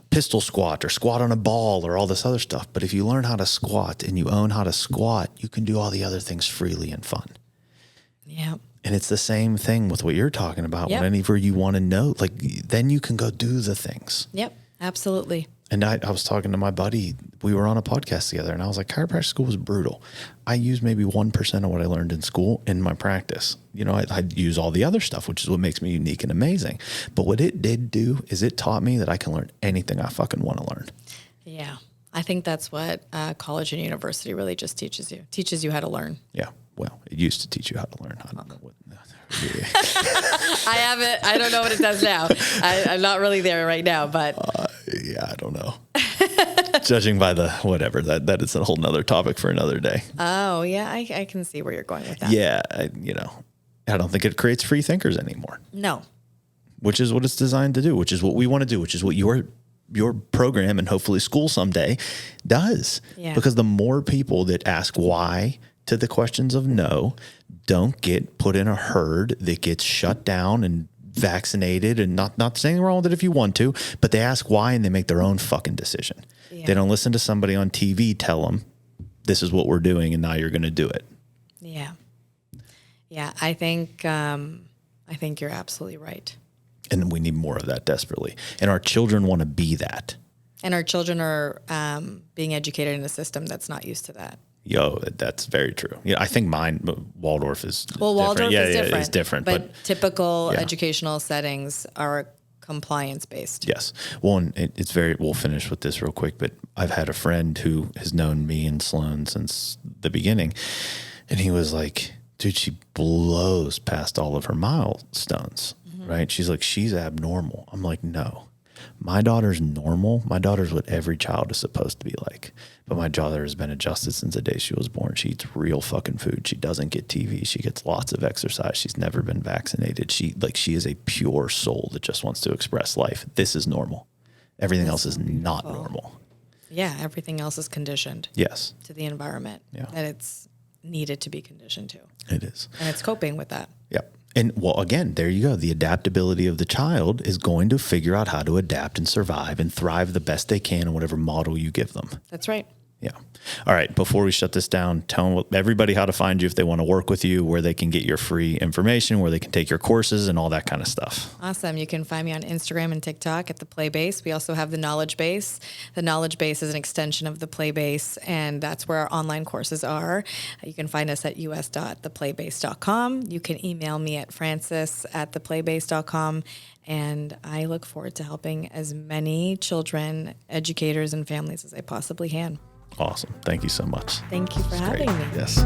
pistol squat or squat on a ball or all this other stuff. But if you learn how to squat and you own how to squat, you can do all the other things freely and fun. Yeah. And it's the same thing with what you're talking about. Yep. Whenever you want to know, like, then you can go do the things. Yep, absolutely. And I was talking to my buddy. We were on a podcast together, and I was like, chiropractic school was brutal. I used maybe 1% of what I learned in school in my practice. I'd use all the other stuff, which is what makes me unique and amazing. But what it did do is it taught me that I can learn anything I fucking want to learn. Yeah. I think that's what college and university really just teaches you. Teaches you how to learn. Yeah. Well, it used to teach you how to learn. I don't know what. I haven't. I don't know what it does now. I'm not really there right now, but yeah, I don't know. Judging by the whatever, that is a whole nother topic for another day. Oh yeah, I can see where you're going with that. Yeah, I don't think it creates free thinkers anymore. No. Which is what it's designed to do. Which is what we want to do. Which is what your program and hopefully school someday does. Yeah. Because the more people that ask why to the questions of no, don't get put in a herd that gets shut down and vaccinated, and not saying wrong with it if you want to, but they ask why and they make their own fucking decision. Yeah. They don't listen to somebody on TV tell them this is what we're doing and now you're going to do it. Yeah. Yeah. I think you're absolutely right. And we need more of that desperately. And our children want to be that. And our children are being educated in a system that's not used to that. That's very true. Yeah, I think Waldorf is Waldorf different. is different. It's different. But typical educational settings are compliance based. Yes. Well, and we'll finish with this real quick, but I've had a friend who has known me and Sloan since the beginning. And he was like, dude, she blows past all of her milestones, right? She's like, she's abnormal. I'm like, no, my daughter's normal. My daughter's what every child is supposed to be like. But my daughter has been adjusted since the day she was born. She eats real fucking food. She doesn't get TV. She gets lots of exercise. She's never been vaccinated. She is a pure soul that just wants to express life. This is normal. Everything else is not normal. Yeah, everything else is conditioned. Yes. To the environment that it's needed to be conditioned to. It is. And it's coping with that. Yep. And well, again, there you go. The adaptability of the child is going to figure out how to adapt and survive and thrive the best they can in whatever model you give them. That's right. Yeah. All right. Before we shut this down, tell everybody how to find you if they want to work with you, where they can get your free information, where they can take your courses and all that kind of stuff. Awesome. You can find me on Instagram and TikTok at The Play Base. We also have the Knowledge Base. The Knowledge Base is an extension of the Play Base, and that's where our online courses are. You can find us at us.theplaybase.com. You can email me at frances@theplaybase.com. And I look forward to helping as many children, educators, and families as I possibly can. Awesome. Thank you so much. Thank you for having me. Yes.